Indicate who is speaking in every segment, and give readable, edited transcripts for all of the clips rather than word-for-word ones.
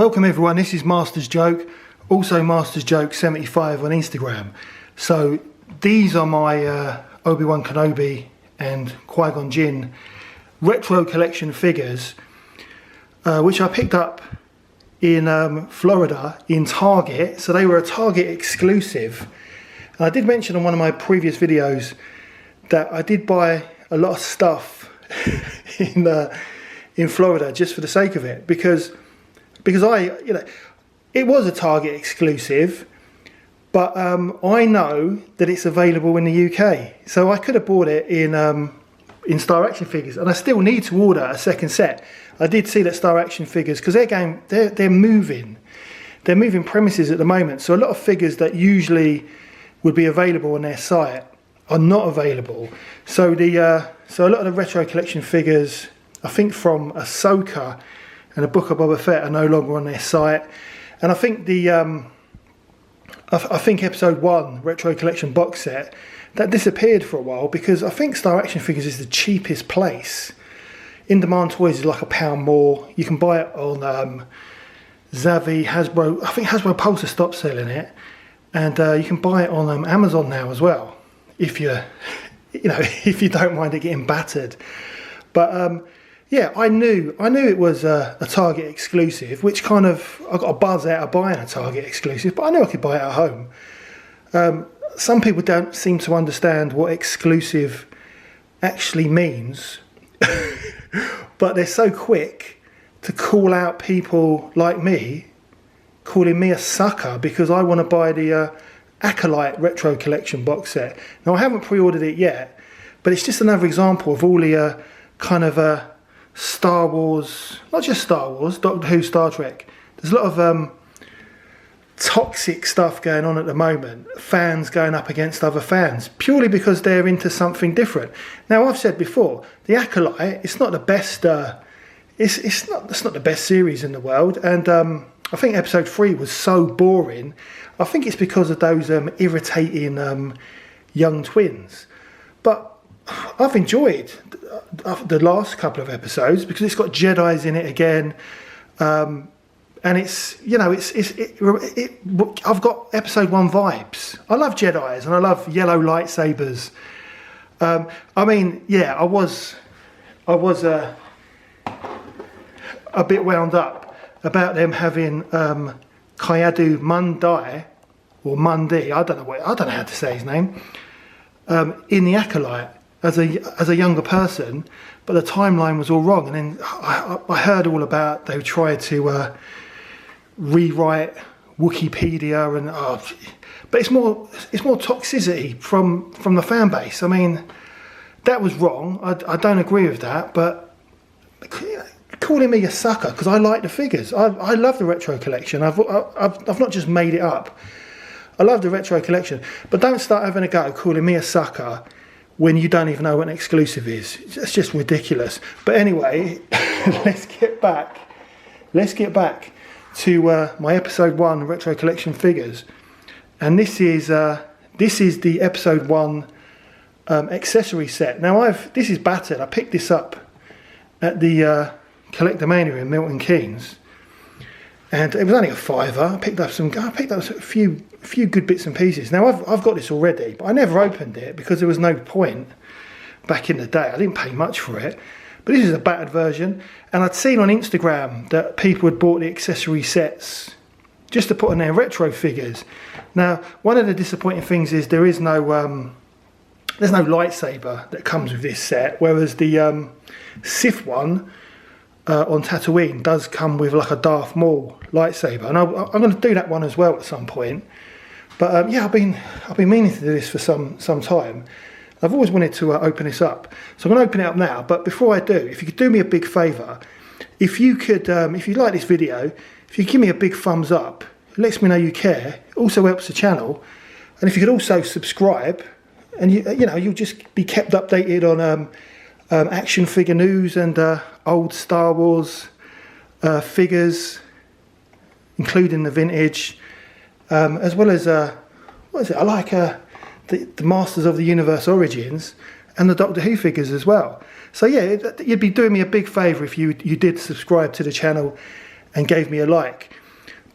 Speaker 1: Welcome everyone, this is Master's Joke, also Master's Joke 75 on Instagram. So these are my Obi-Wan Kenobi and Qui-Gon Jinn retro collection figures, which I picked up in Florida in Target. So they were a Target exclusive. And I did mention on one of my previous videos that I did buy a lot of stuff in Florida just for the sake of it, because it was a Target exclusive, but I know that it's available in the UK, so I could have bought it in Star Action Figures, and I still need to order a second set. I did see that Star Action Figures, because they're moving premises at the moment, so a lot of figures that usually would be available on their site are not available. So so a lot of the Retro Collection figures, I think from Ahsoka and the Book of Boba Fett, are no longer on their site. And I think I think Episode 1 Retro Collection box set, that disappeared for a while, because I think Star Action Figures is the cheapest place. In Demand Toys is like £1 more. You can buy it on Zavvi, Hasbro. I think Hasbro Pulse has stopped selling it, and you can buy it on Amazon now as well, if if you don't mind it getting battered. But yeah, I knew it was a Target exclusive, which kind of, I got a buzz out of buying a Target exclusive, but I knew I could buy it at home. Some people don't seem to understand what exclusive actually means, but they're so quick to call out people like me, calling me a sucker because I want to buy the Acolyte Retro Collection box set. Now, I haven't pre-ordered it yet, but it's just another example of all the kind of Star Wars, not just Star Wars, Doctor Who, Star Trek. There's a lot of toxic stuff going on at the moment. Fans going up against other fans purely because they're into something different. Now, I've said before, the Acolyte, it's not the best. It's not the best series in the world, and I think Episode 3 was so boring. I think it's because of those irritating young twins. But I've enjoyed the last couple of episodes because it's got Jedis in it again, and it's I've got Episode 1 vibes. I love Jedis and I love yellow lightsabers. I mean, yeah, I was a bit wound up about them having Kyadu Mundi, or Mundi, I don't know how to say his name, in the Acolyte as a younger person, but the timeline was all wrong. And then I heard all about they tried to rewrite Wikipedia, and but it's more toxicity from the fan base. I mean, that was wrong. I don't agree with that, but calling me a sucker because I like the figures. I love the Retro Collection. I've not just made it up. I love the Retro Collection, but don't start having a go calling me a sucker when you don't even know what an exclusive is. It's just ridiculous. But anyway, let's get back to my Episode 1 Retro Collection figures, and this is the Episode 1 accessory set. Now this is battered. I picked this up at the Collectormania in Milton Keynes, and it was only a £5. I picked up a few good bits and pieces. Now I've got this already, but I never opened it because there was no point back in the day. I didn't pay much for it, but this is a battered version, and I'd seen on Instagram that people had bought the accessory sets just to put on their retro figures. Now, one of the disappointing things is there's no lightsaber that comes with this set, whereas the Sith one on Tatooine does come with like a Darth Maul lightsaber, and I'm going to do that one as well at some point. But yeah, I've been meaning to do this for some time. I've always wanted to open this up, so I'm going to open it up now. But before I do, if you could do me a big favour, if you like this video, if you give me a big thumbs up, it lets me know you care. It also helps the channel, and if you could also subscribe, and you'll just be kept updated on action figure news and old Star Wars figures, including the vintage, as well as what is it? I like the Masters of the Universe Origins and the Doctor Who figures as well. So yeah, you'd be doing me a big favour if you did subscribe to the channel and gave me a like.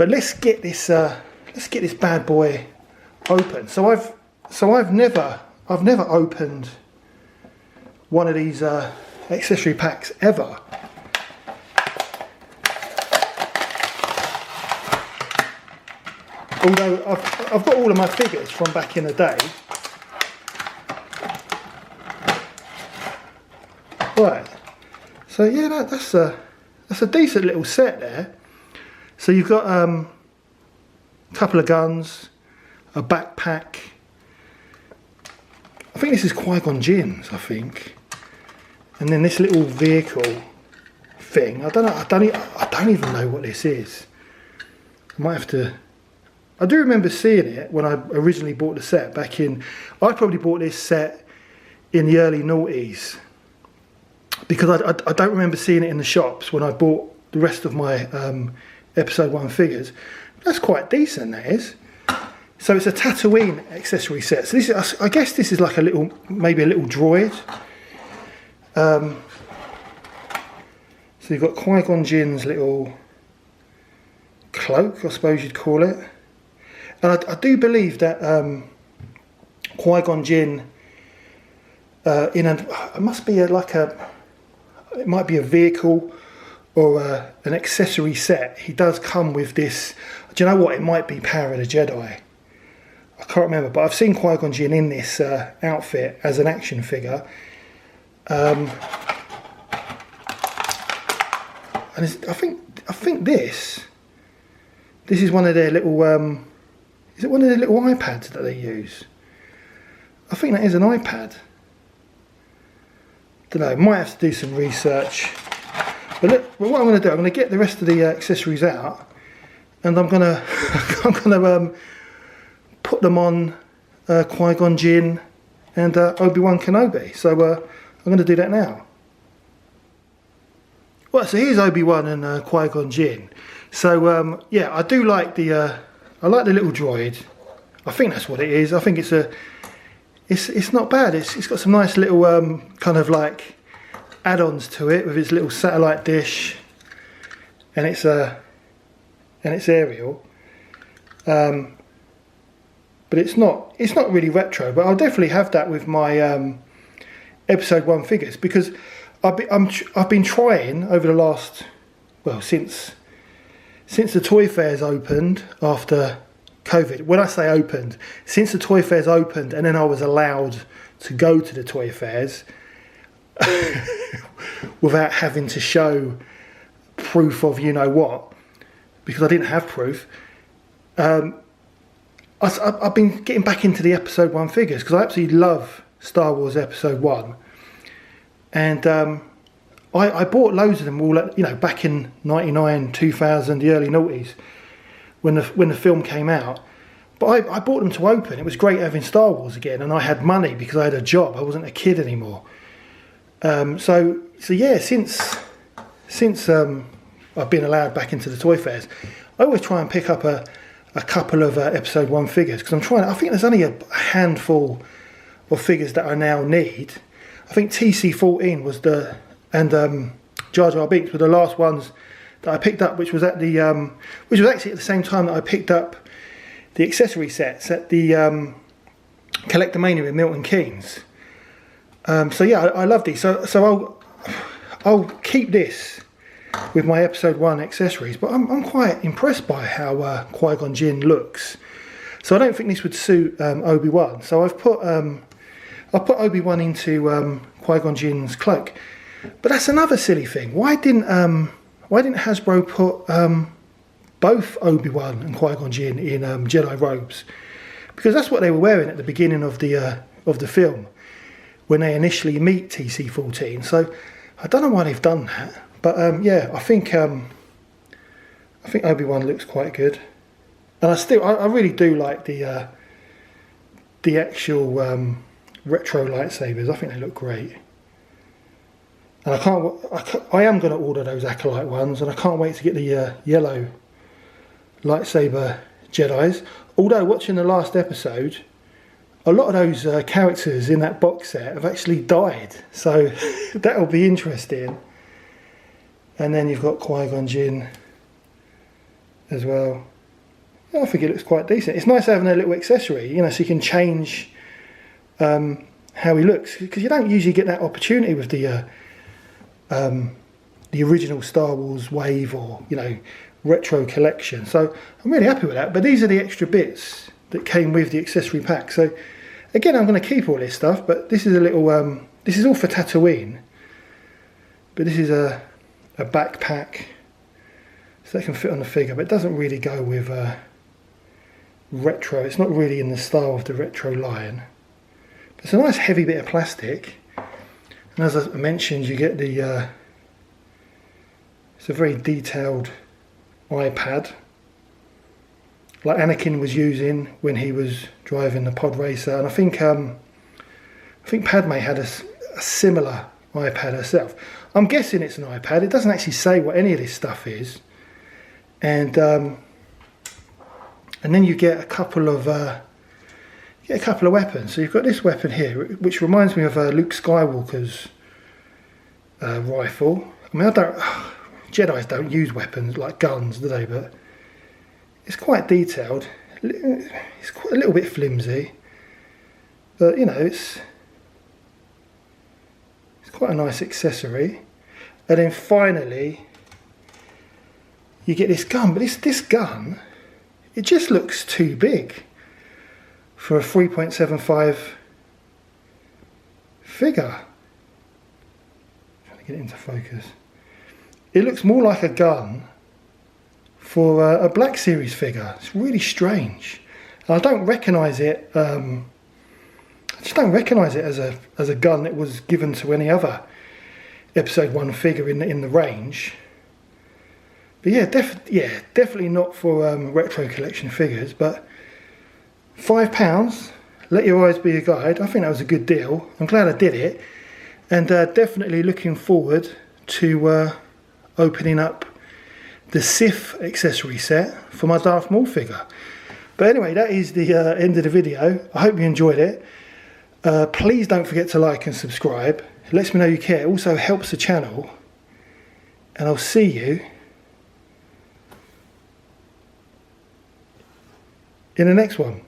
Speaker 1: But let's get this bad boy open. So I've never opened one of these accessory packs ever. Although I've got all of my figures from back in the day. Right. So yeah, that's a decent little set there. So you've got a couple of guns, a backpack. I think this is Qui-Gon Jinn's, I think. And then this little vehicle thing. I don't even know what this is. I might have to. I do remember seeing it when I originally bought the set back in. I probably bought this set in the early noughties, because I don't remember seeing it in the shops when I bought the rest of my episode 1 figures. That's quite decent, that is. So it's a Tatooine accessory set. So this is, I guess this is like a little, maybe a little droid. So you've got Qui-Gon Jinn's little cloak, I suppose you'd call it. And I do believe that Qui-Gon Jinn, it must be it might be a vehicle or an accessory set. He does come with this. Do you know what? It might be Power of the Jedi. I can't remember, but I've seen Qui-Gon Jinn in this outfit as an action figure. And I think this is one of their little. Is it one of their little iPads that they use? I think that is an iPad. Don't know. Might have to do some research. But look, what I'm going to do, I'm going to get the rest of the accessories out, and I'm going to put them on Qui-Gon Jinn and Obi-Wan Kenobi. So I'm going to do that now. Well, so here's Obi-Wan and Qui-Gon Jinn. So yeah, I do like I like the little droid. I think that's what it is. I think it's not bad. It's got some nice little kind of like add-ons to it with its little satellite dish, and it's aerial. But it's not really retro. But I'll definitely have that with my episode 1 figures, because I've been trying over the last, well, since the toy fairs opened after COVID. When I say opened, since the toy fairs opened and then I was allowed to go to the toy fairs without having to show proof of you know what, because I didn't have proof. I've been getting back into the episode 1 figures because I absolutely love Star Wars episode 1. And I bought loads of them all, back in 99, 2000, the early noughties, when the film came out. But I bought them to open. It was great having Star Wars again, and I had money because I had a job. I wasn't a kid anymore. So yeah, since I've been allowed back into the toy fairs, I always try and pick up a couple of episode 1 figures, because I think there's only a handful of figures that I now need. I think TC-14 was and Jar Jar Binks were the last ones that I picked up, which was actually at the same time that I picked up the accessory sets at the Collectormania in Milton Keynes. So yeah, I love these. So I'll keep this with my episode 1 accessories, but I'm quite impressed by how Qui-Gon Jinn looks. So I don't think this would suit Obi-Wan. So I've put Obi-Wan into Qui-Gon Jinn's cloak. But that's another silly thing. Why didn't Hasbro put both Obi-Wan and Qui-Gon Jinn in Jedi robes? Because that's what they were wearing at the beginning of the film when they initially meet TC-14. So I don't know why they've done that. But yeah, I think Obi-Wan looks quite good, and I really do like the actual retro lightsabers. I think they look great. And I am going to order those Acolyte ones, and I can't wait to get the yellow lightsaber Jedis. Although watching the last episode, a lot of those characters in that box set have actually died, so that'll be interesting. And then you've got Qui-Gon Jinn as well. I think it looks quite decent. It's nice having a little accessory, you know, so you can change how he looks, because you don't usually get that opportunity with the original Star Wars Wave or, you know, Retro Collection. So I'm really happy with that. But these are the extra bits that came with the accessory pack. So again, I'm going to keep all this stuff, but this is a little this is all for Tatooine, but this is a backpack, so that can fit on the figure, but it doesn't really go with retro. It's not really in the style of the retro line. But it's a nice heavy bit of plastic, and as I mentioned, you get the it's a very detailed iPad, like Anakin was using when he was driving the pod racer, and I think Padme had a similar iPad herself. I'm guessing it's an iPad. It doesn't actually say what any of this stuff is, and then you get a couple of weapons. So you've got this weapon here, which reminds me of Luke Skywalker's rifle. I mean, Jedis don't use weapons like guns, do they? But it's quite detailed. It's quite a little bit flimsy, but you know, it's quite a nice accessory. And then finally, you get this gun. But this gun, it just looks too big for a 3.75 figure. Trying to get it into focus. It looks more like a gun for a Black Series figure. It's really strange. And I don't recognise it. I just don't recognise it as a gun that was given to any other Episode 1 figure in the range. But yeah, definitely not for retro collection figures. But £5. Let your eyes be your guide. I think that was a good deal. I'm glad I did it, and definitely looking forward to opening up the Sith accessory set for my Darth Maul figure. But anyway, that is the end of the video. I hope you enjoyed it. Please don't forget to like and subscribe. It lets me know you care. It also helps the channel. And I'll see you in the next one.